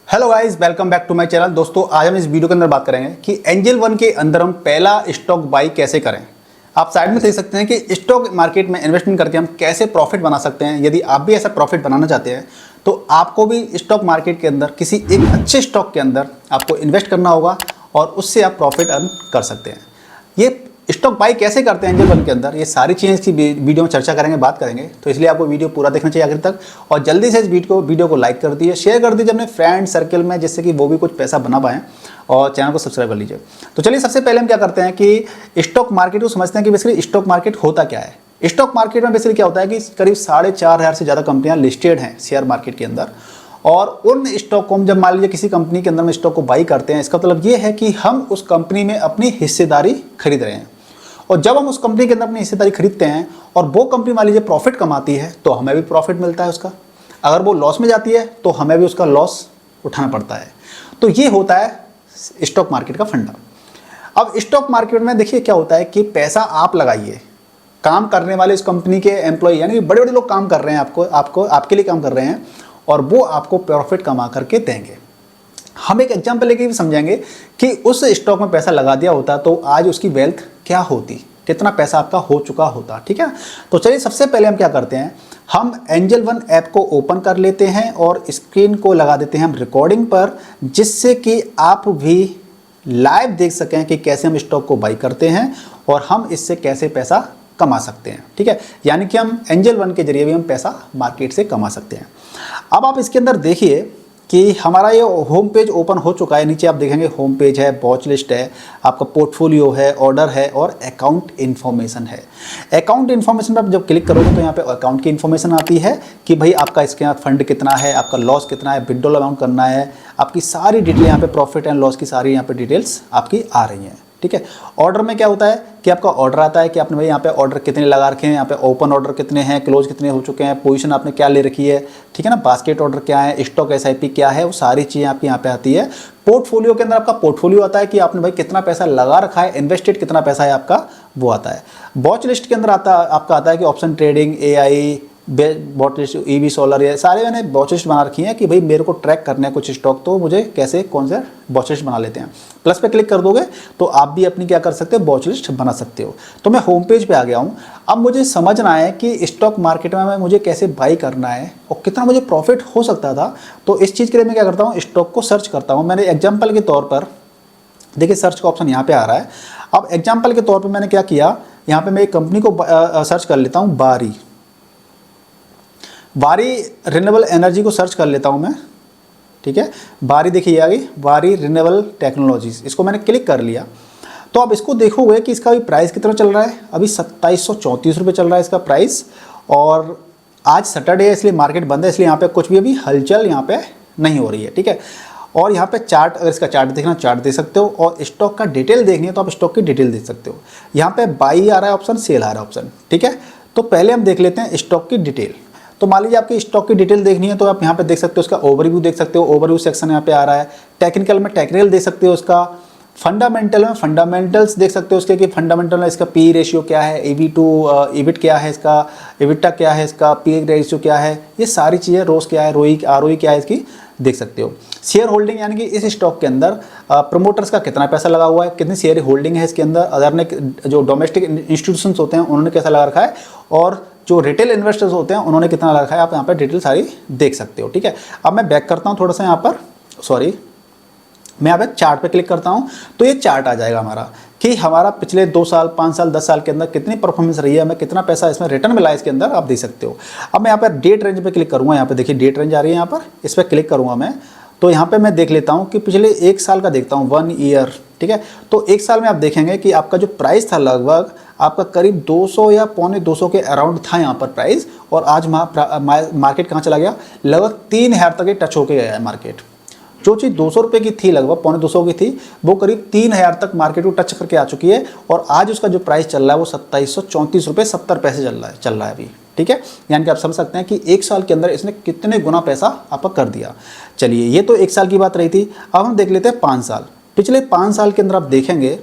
Hello guys, welcome back to my channel. दोस्तों, आज हम इस वीडियो के अंदर बात करेंगे कि एंजल वन के अंदर हम पहला स्टॉक बाई कैसे करें। आप साइड में देख सकते हैं कि स्टॉक मार्केट में इन्वेस्टमेंट करके हम कैसे प्रॉफिट बना सकते हैं। यदि आप भी ऐसा प्रॉफिट बनाना चाहते हैं तो आपको भी स्टॉक मार्केट के अंदर किसी एक अच्छे स्टॉक के अंदर आपको इन्वेस्ट करना होगा और उससे आप प्रॉफिट अर्न कर सकते हैं। ये स्टॉक बाई कैसे करते हैं एंजल वन के अंदर, ये सारी चीज़ें की वीडियो में चर्चा करेंगे, बात करेंगे। तो इसलिए आपको वीडियो पूरा देखना चाहिए आखिर तक और जल्दी से इस वीडियो को लाइक कर दीजिए, शेयर कर दीजिए अपने फ्रेंड सर्कल में, जिससे कि वो भी कुछ पैसा बना पाएँ, और चैनल को सब्सक्राइब कर लीजिए। तो चलिए, सबसे पहले हम क्या करते हैं कि स्टॉक मार्केट को समझते हैं कि बेसिकली स्टॉक मार्केट होता क्या है। स्टॉक मार्केट में बेसिकली क्या होता है कि करीब 4,500 से ज़्यादा कंपनियाँ लिस्टेड हैं शेयर मार्केट के अंदर, और उन स्टॉक को हम जब मान लीजिए किसी कंपनी के अंदर में स्टॉक को बाई करते हैं, इसका मतलब ये है कि हम उस कंपनी में अपनी हिस्सेदारी खरीद रहे हैं। और जब हम उस कंपनी के अंदर अपनी हिस्सेदारी खरीदते हैं और वो कंपनी मान लीजिए प्रॉफिट कमाती है तो हमें भी प्रॉफिट मिलता है उसका। अगर वो लॉस में जाती है तो हमें भी उसका लॉस उठाना पड़ता है। तो ये होता है स्टॉक मार्केट का फंडा। अब स्टॉक मार्केट में देखिए क्या होता है कि पैसा आप लगाइए, काम करने वाले इस कंपनी के एम्प्लॉय यानी बड़े बड़े लोग काम कर रहे हैं, आपके लिए काम कर रहे हैं, और वो आपको प्रॉफिट कमा करके देंगे। हम एक एग्जाम्पल लेके भी समझेंगे कि उस स्टॉक में पैसा लगा दिया होता तो आज उसकी वेल्थ क्या होती, कितना पैसा आपका हो चुका होता। ठीक है, तो चलिए सबसे पहले हम क्या करते हैं, हम एंजल वन ऐप को ओपन कर लेते हैं और स्क्रीन को लगा देते हैं हम रिकॉर्डिंग पर, जिससे कि आप भी लाइव देख सकें कि कैसे हम स्टॉक को बाई करते हैं और हम इससे कैसे पैसा कमा सकते हैं। ठीक है, यानी कि हम एंजल वन के जरिए भी हम पैसा मार्केट से कमा सकते हैं। अब आप इसके अंदर देखिए कि हमारा ये होम पेज ओपन हो चुका है। नीचे आप देखेंगे होम पेज है, वॉच लिस्ट है, आपका पोर्टफोलियो है, ऑर्डर है और अकाउंट इन्फॉर्मेशन है। अकाउंट इन्फॉर्मेशन पर आप जब क्लिक करोगे तो यहाँ पे अकाउंट की इन्फॉर्मेशन आती है कि भाई आपका इसके यहाँ फंड कितना है, आपका लॉस कितना है, विड्रॉल अमाउंट करना है, आपकी सारी डिटेल यहाँ पे प्रॉफिट एंड लॉस की सारी यहाँ पे डिटेल्स आपकी आ रही हैं। ठीक है, ऑर्डर में क्या होता है कि आपका ऑर्डर आता है कि आपने भाई यहाँ पे ऑर्डर कितने लगा रखे हैं, यहाँ पे ओपन ऑर्डर कितने हैं, क्लोज कितने हो चुके हैं, पोजीशन आपने क्या ले रखी है। ठीक है ना, बास्केट ऑर्डर क्या है, स्टॉक एसआईपी क्या है, वो सारी चीज़ें आपकी यहाँ पे आती है। पोर्टफोलियो के अंदर आपका पोर्टफोलियो आता है कि आपने भाई कितना पैसा लगा रखा है, इन्वेस्टेड कितना पैसा है आपका, वो आता है। वॉच लिस्ट के अंदर आपका आता है कि option trading, AI, watch list, EV solar, ये सारे मैंने वॉच लिस्ट बना रखी है कि भाई मेरे को ट्रैक करने हैं कुछ स्टॉक, तो मुझे कैसे कौन से वॉच लिस्ट बना लेते हैं। प्लस पे क्लिक कर दोगे तो आप भी अपनी क्या कर सकते हो, वॉच लिस्ट बना सकते हो। तो मैं होम पेज पे आ गया हूँ। अब मुझे समझना है कि स्टॉक मार्केट में मुझे कैसे बाई करना है और कितना मुझे प्रॉफिट हो सकता था। तो इस चीज़ के लिए मैं क्या करता हूँ, स्टॉक को सर्च करता हूँ। मैंने एग्जाम्पल के तौर पर देखिए सर्च का ऑप्शन यहाँ पे आ रहा है। अब एग्जाम्पल के तौर पर मैंने क्या किया, यहाँ पे मैं एक कंपनी को सर्च कर लेता हूँ, बारी रिन्यूएबल एनर्जी को सर्च कर लेता हूं मैं। ठीक है, बारी देखिए आ गई, बारी रिन्यूएबल टेक्नोलॉजीज, इसको मैंने क्लिक कर लिया। तो अब इसको देखोगे कि इसका अभी प्राइस कितना चल रहा है, अभी 2734 रुपये चल रहा है इसका प्राइस। और आज सैटरडे है इसलिए मार्केट बंद है, इसलिए यहाँ पे कुछ भी अभी हलचल यहाँ पे नहीं हो रही है। ठीक है, और यहाँ पे चार्ट, अगर इसका चार्ट देखना चार्ट देख सकते हो, और स्टॉक का डिटेल देखनी है तो आप स्टॉक की डिटेल देख सकते हो। यहाँ पे बाई आ रहा है ऑप्शन, सेल आ रहा है ऑप्शन। ठीक है, तो पहले हम देख लेते हैं स्टॉक की डिटेल। तो मान लीजिए आपकी स्टॉक की डिटेल देखनी है तो आप यहाँ पे देख सकते हो, उसका ओवरव्यू देख सकते हो, ओवरव्यू सेक्शन यहाँ पे आ रहा है। टेक्निकल में टेक्निकल देख सकते हो, उसका फंडामेंटल में फंडामेंटल्स देख सकते हो उसके कि फंडामेंटल में इसका पी रेशियो क्या है, EV टू EBIT क्या है, इसका EBITDA क्या है, इसका पी रेशियो क्या है, ये सारी चीज़ें, रोस क्या है, ROE क्या है इसकी देख सकते हो। शेयर होल्डिंग यानी कि इस स्टॉक के अंदर प्रमोटर्स का कितना पैसा लगा हुआ है, कितनी शेयर होल्डिंग है इसके अंदर, अदर ने जो डोमेस्टिक इंस्टीट्यूशंस होते हैं उन्होंने कैसा लगा रखा है, और जो रिटेल इन्वेस्टर्स होते हैं उन्होंने कितना लगा रखा है, आप यहाँ पर डिटेल सारी देख सकते हो। ठीक है, अब मैं बैक करता हूँ थोड़ा सा यहाँ पर, मैं यहाँ पे चार्ट पे क्लिक करता हूँ तो ये चार्ट आ जाएगा हमारा कि हमारा पिछले 2 साल, 5 साल, 10 साल के अंदर कितनी परफॉर्मेंस रही है, हमें कितना पैसा इसमें रिटर्न मिला है इसके अंदर, आप देख सकते हो। अब मैं यहाँ पर डेट रेंज पे क्लिक करूँगा, यहाँ पे देखिए डेट रेंज आ रही है, यहाँ पर इस पर क्लिक करूँगा मैं, तो यहाँ पे मैं देख लेता हूँ कि पिछले 1 साल का देखता हूँ, 1 ईयर। ठीक है, तो 1 साल में आप देखेंगे कि आपका जो प्राइस था लगभग आपका करीब 200 या पौने 200 के अराउंड था यहाँ पर प्राइस, और आज मार्केट कहाँ चला गया, लगभग 3000 तक टच होके गया है मार्केट। जो चीज़ 200 रुपये की थी, लगभग पौने 200 की थी, वो करीब 3000 तक मार्केट को टच करके आ चुकी है, और आज उसका जो प्राइस चल रहा है वो 2734 रुपये 70 पैसे चल रहा है अभी। ठीक है, यानी कि आप समझ सकते हैं कि 1 साल के अंदर इसने कितने गुना पैसा आपका कर दिया। चलिए, ये तो 1 साल की बात रही थी। अब हम देख लेते हैं 5 साल। पिछले 5 साल के अंदर आप देखेंगे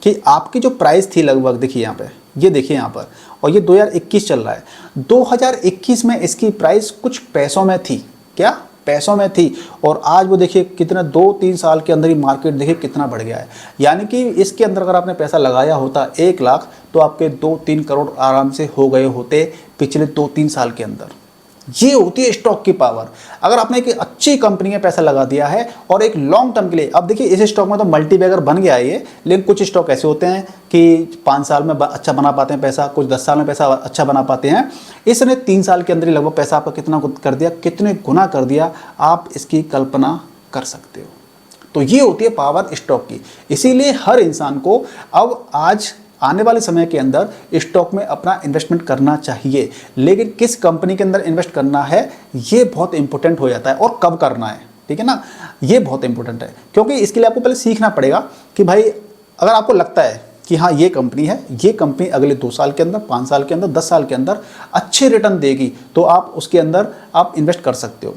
कि आपकी जो प्राइस थी लगभग, देखिए यहाँ पे, ये देखिए यहाँ पर, और ये 2021 चल रहा है। 2021 में इसकी प्राइस कुछ पैसों में थी, क्या पैसों में थी और आज वो देखिए कितना 2-3 साल के अंदर ही मार्केट देखिए कितना बढ़ गया है। यानी कि इसके अंदर अगर आपने पैसा लगाया होता 1 लाख तो आपके 2-3 करोड़ आराम से हो गए होते पिछले 2-3 साल के अंदर। ये होती है स्टॉक की पावर। अगर आपने एक अच्छी कंपनी में पैसा लगा दिया है और एक लॉन्ग टर्म के लिए, अब देखिए इस स्टॉक में तो मल्टीबैगर बन गया है ये, लेकिन कुछ स्टॉक ऐसे होते हैं कि 5 साल में अच्छा बना पाते हैं पैसा, कुछ 10 साल में पैसा अच्छा बना पाते हैं। इसने 3 साल के अंदर ही लगभग पैसा आपका कितना कर दिया, कितने गुना कर दिया, आप इसकी कल्पना कर सकते हो। तो ये होती है पावर स्टॉक की। इसीलिए हर इंसान को अब आज आने वाले समय के अंदर स्टॉक में अपना इन्वेस्टमेंट करना चाहिए, लेकिन किस कंपनी के अंदर इन्वेस्ट करना है ये बहुत इंपॉर्टेंट हो जाता है, और कब करना है, ठीक है ना, ये बहुत इंपॉर्टेंट है। क्योंकि इसके लिए आपको पहले सीखना पड़ेगा कि भाई अगर आपको लगता है कि हाँ ये कंपनी है, ये कंपनी अगले 2 साल के अंदर, 5 साल के अंदर, 10 साल के अंदर अच्छे रिटर्न देगी, तो आप उसके अंदर आप इन्वेस्ट कर सकते हो।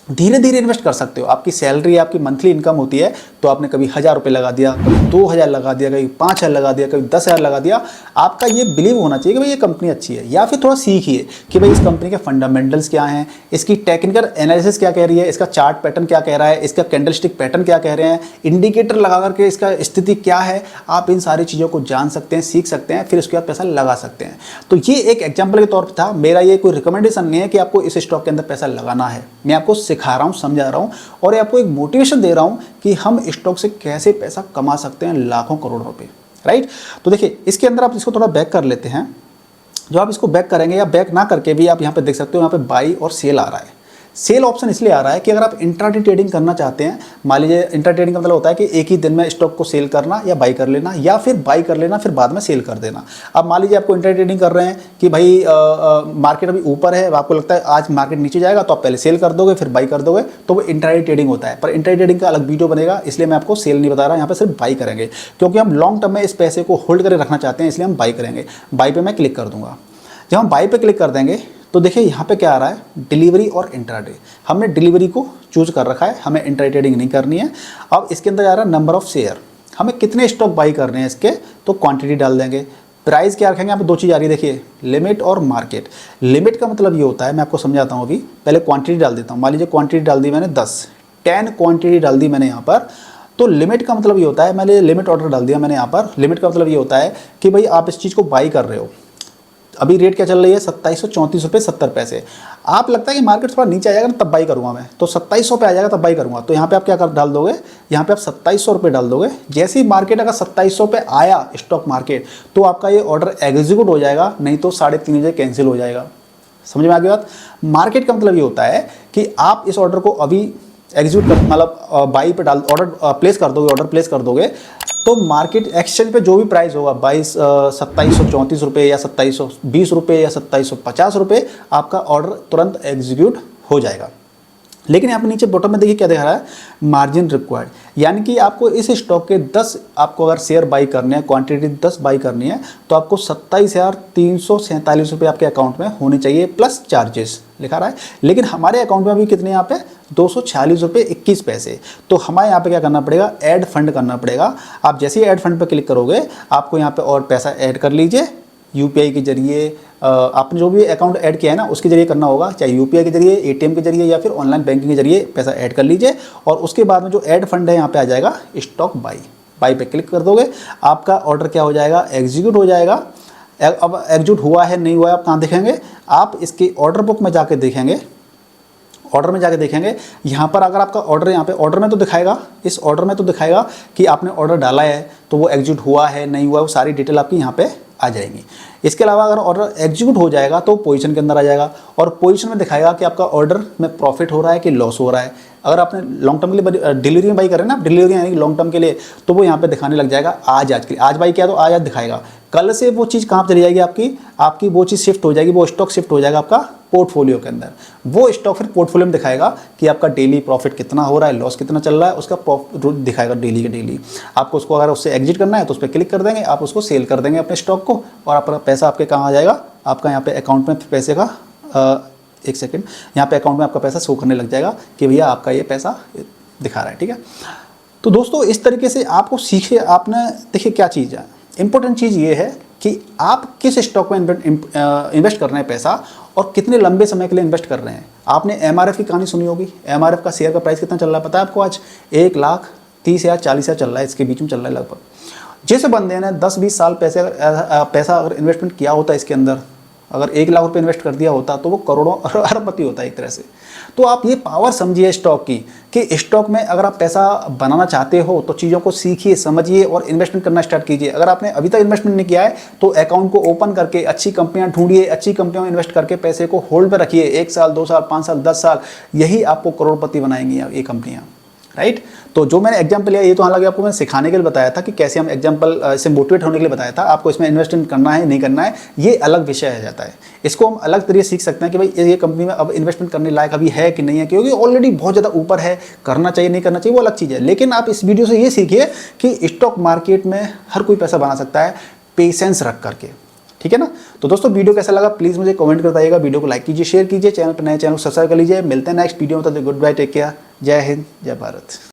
धीरे धीरे इन्वेस्ट कर सकते हो। आपकी सैलरी, आपकी मंथली इनकम होती है, तो आपने कभी 1000 रुपये लगा दिया, कभी 2000 लगा दिया, कभी 5000 लगा दिया, कभी 10,000 लगा दिया। आपका ये बिलीव होना चाहिए कि भाई ये कंपनी अच्छी है, या फिर थोड़ा सीखिए कि भाई इस कंपनी के फंडामेंटल्स क्या हैं, इसकी टेक्निकल एनालिसिस क्या कह रही है, इसका चार्ट पैटर्न क्या कह रहा है, इसका कैंडलस्टिक पैटर्न क्या कह रहे हैं, इंडिकेटर लगा करके इसका स्थिति क्या है। आप इन सारी चीज़ों को जान सकते हैं, सीख सकते हैं, फिर उसके बाद पैसा लगा सकते हैं। तो ये एक एग्जाम्पल के तौर पर था। मेरा ये कोई रिकमेंडेशन नहीं है कि आपको इस स्टॉक के अंदर पैसा लगाना है। मैं आपको सिखा रहा हूँ, समझा रहा हूँ, और आपको एक मोटिवेशन दे रहा हूँ कि हम स्टॉक से कैसे पैसा कमा सकते हैं, लाखों करोड़ रुपए, राइट। तो देखिए इसके अंदर आप इसको थोड़ा बैक कर लेते हैं। जो आप इसको बैक करेंगे, या बैक ना करके भी आप यहाँ पे देख सकते हो, यहाँ पे बाई और सेल आ रहा है। सेल ऑप्शन इसलिए आ रहा है कि अगर आप इंट्राडे ट्रेडिंग करना चाहते हैं, मान लीजिए इंट्राडे ट्रेडिंग का मतलब होता है कि एक ही दिन में स्टॉक को सेल करना या बाई कर लेना, या फिर बाई कर लेना फिर बाद में सेल कर देना। अब मान लीजिए आपको इंट्राडे ट्रेडिंग कर रहे हैं कि भाई मार्केट अभी ऊपर है, आपको लगता है आज मार्केट नीचे जाएगा, तो आप पहले सेल कर दोगे फिर बाई कर दोगे, तो वो इंट्राडे ट्रेडिंग होता है। पर इंट्राडे ट्रेडिंग का अलग वीडियो बनेगा, इसलिए मैं आपको सेल नहीं बता रहा, यहाँ पर सिर्फ बाई करेंगे, क्योंकि हम लॉन्ग टर्म में इस पैसे को होल्ड करके रखना चाहते हैं, इसलिए हम बाई करेंगे। बाई पे मैं क्लिक कर दूंगा। जब हम बाई पे क्लिक कर देंगे तो देखिए यहाँ पे क्या आ रहा है, डिलीवरी और इंट्राडे। हमने डिलीवरी को चूज कर रखा है, हमें इंट्राडे ट्रेडिंग नहीं करनी है। अब इसके अंदर आ रहा है नंबर ऑफ शेयर, हमें कितने स्टॉक बाई करने हैं इसके, तो क्वांटिटी डाल देंगे। प्राइस क्या रखेंगे, यहाँ पे 2 चीज़ आ रही है, देखिए लिमिट और मार्केट। लिमिट का मतलब ये होता है, मैं आपको समझाता हूँ अभी, पहले क्वांटिटी डाल देता हूँ। मान लीजिए क्वांटिटी डाल दी मैंने 10 क्वांटिटी डाल दी मैंने यहाँ पर। तो लिमिट का मतलब ये होता है, मैंने लिमिट ऑर्डर डाल दिया मैंने यहाँ पर। लिमिट का मतलब ये होता है कि भाई आप इस चीज़ को बाई कर रहे हो, अभी रेट क्या चल रही है, 2734 रुपये 70 पैसे। आप लगता है कि मार्केट थोड़ा नीचे आ जाएगा ना तब बाई करूँगा मैं, तो 2700 पे आ जाएगा तब बाई करूँगा। तो यहाँ पे आप क्या कर डाल दोगे, यहाँ पे आप 2700 रुपये डाल दोगे। जैसे ही मार्केट अगर 2700 पे आया स्टॉक मार्केट, तो आपका ये ऑर्डर एग्जीक्यूट हो जाएगा, नहीं तो 3:30 बजे कैंसिल हो जाएगा। समझ में आ गई बात। मार्केट का मतलब ये होता है कि आप इस ऑर्डर को अभी एग्जीक्यूट कर, मतलब बाई पे डाल, ऑर्डर प्लेस कर दोगे, ऑर्डर प्लेस कर दोगे, तो मार्केट एक्सचेंज पे जो भी प्राइस होगा 2734 रुपये या 2720 रुपये या 2750 रुपये, आपका ऑर्डर तुरंत एग्जीक्यूट हो जाएगा। लेकिन यहाँ पे नीचे बॉटम में देखिए क्या दिखा रहा है, मार्जिन रिक्वायर्ड, यानी कि आपको इस स्टॉक के 10 आपको अगर शेयर बाई करने हैं, क्वांटिटी 10 बाई करनी है, तो आपको 27,347 रुपये आपके अकाउंट में होने चाहिए प्लस चार्जेस लिखा रहा है। लेकिन हमारे अकाउंट में अभी कितने यहाँ पे 246 रुपये 21 पैसे। तो हमारे यहाँ पे क्या करना पड़ेगा, ऐड फंड करना पड़ेगा। आप जैसे ही ऐड फंड पर क्लिक करोगे, आपको यहाँ पे और पैसा ऐड कर लीजिए यूपीआई के जरिए। आपने जो भी अकाउंट ऐड किया है ना उसके जरिए करना होगा, चाहे यूपीआई के जरिए, एटीएम के जरिए, या फिर ऑनलाइन बैंकिंग के जरिए पैसा ऐड कर लीजिए। और उसके बाद में जो ऐड फंड है यहाँ पे आ जाएगा स्टॉक बाई। बाई पे क्लिक कर दोगे, आपका ऑर्डर क्या हो जाएगा, एग्जीक्यूट हो जाएगा। अब एग्जीक्यूट हुआ है नहीं हुआ है आप कहाँ देखेंगे, आप इसकी ऑर्डर बुक में जाके देखेंगे। ऑर्डर में जाके देखेंगे, यहाँ पर अगर आपका ऑर्डर, यहाँ पे ऑर्डर में तो दिखाएगा, इस ऑर्डर में तो दिखाएगा कि आपने ऑर्डर डाला है, तो वो एग्जीक्यूट हुआ है नहीं हुआ है, वो सारी डिटेल आपकी यहाँ पे आ जाएंगी। इसके अलावा अगर ऑर्डर एग्जीक्यूट हो जाएगा तो पोजीशन के अंदर आ जाएगा, और पोजीशन में दिखाएगा कि आपका ऑर्डर में प्रॉफिट हो रहा है कि लॉस हो रहा है। अगर आपने लॉन्ग टर्म के लिए डिलीवरी में बाई करें ना, डिलीवरी यानी लॉन्ग टर्म के लिए, तो वो यहाँ पे दिखाने लग जाएगा आज के लिए। आज बाई किया तो आज दिखाएगा। कल से वो चीज़ कहाँ चली जाएगी, आपकी वो चीज़ शिफ्ट हो जाएगी, वो स्टॉक शिफ्ट हो जाएगा आपका पोर्टफोलियो के अंदर। वो स्टॉक फिर पोर्टफोलियो में दिखाएगा कि आपका डेली प्रॉफिट कितना हो रहा है, लॉस कितना चल रहा है, उसका प्रॉफिट दिखाएगा डेली के डेली। आपको उसको अगर उससे एग्जिट करना है तो उस पर क्लिक कर देंगे, आप उसको सेल कर देंगे अपने स्टॉक को, और आपका पैसा आपके कहाँ आ जाएगा, आपका यहाँ पे अकाउंट में पैसे का एक सेकेंड, यहाँ पे अकाउंट में आपका पैसा शो करने लग जाएगा कि भैया आपका ये पैसा दिखा रहा है। ठीक है, तो दोस्तों इस तरीके से आपको सीखे। आपने देखिए क्या चीज़ है, इंपॉर्टेंट चीज़ ये है कि आप किस स्टॉक में इन्वेस्ट कर रहे हैं पैसा और कितने लंबे समय के लिए इन्वेस्ट कर रहे हैं। आपने एमआरएफ की कहानी सुनी होगी। एमआरएफ का शेयर का प्राइस कितना चल रहा है पता है आपको? आज 1,30,000 40,000 चल रहा है, इसके बीच में चल रहा है लगभग। जिस बंदे ने 10-20 साल पैसा अगर इन्वेस्टमेंट किया होता है इसके अंदर, अगर 1 लाख रुपए इन्वेस्ट कर दिया होता तो वो करोड़ों अरबपति होता है एक तरह से। तो आप ये पावर समझिए स्टॉक की, कि स्टॉक में अगर आप पैसा बनाना चाहते हो तो चीज़ों को सीखिए, समझिए और इन्वेस्टमेंट करना स्टार्ट कीजिए। अगर आपने अभी तक इन्वेस्टमेंट नहीं किया है तो अकाउंट को ओपन करके अच्छी कंपनियां ढूंढिए, अच्छी कंपनियों में इन्वेस्ट करके पैसे को होल्ड पर रखिए। 1 साल, 2 साल, 5 साल, 10 साल, यही आपको करोड़पति बनाएंगी ये कंपनियाँ, राइट। तो जो मैंने एग्जाम्पल लिया ये तो हालांकि आपको मैंने सिखाने के लिए बताया था कि कैसे हम एग्जाम्पल इससे मोटिवेट होने के लिए बताया था। आपको इसमें इन्वेस्टमेंट करना है नहीं करना है ये अलग विषय है जाता है। इसको हम अलग तरीके से सीख सकते हैं कि भाई ये कंपनी में अब इन्वेस्टमेंट करने लायक अभी है कि नहीं है, क्योंकि ऑलरेडी बहुत ज़्यादा ऊपर है, करना चाहिए नहीं करना चाहिए वो अलग चीज़ है। लेकिन आप इस वीडियो से ये सीखिए कि स्टॉक मार्केट में हर कोई पैसा बना सकता है पेशेंस रख करके, ठीक है ना। तो दोस्तों वीडियो कैसा लगा प्लीज़ मुझे कमेंट कर बताइएगा। वीडियो को लाइक कीजिए, शेयर कीजिए, चैनल पर नए चैनल को सब्सक्राइब कर लीजिए। मिलते हैं नेक्स्ट वीडियो में, तब तक गुड बाय, टेक केयर, जय हिंद, जय भारत।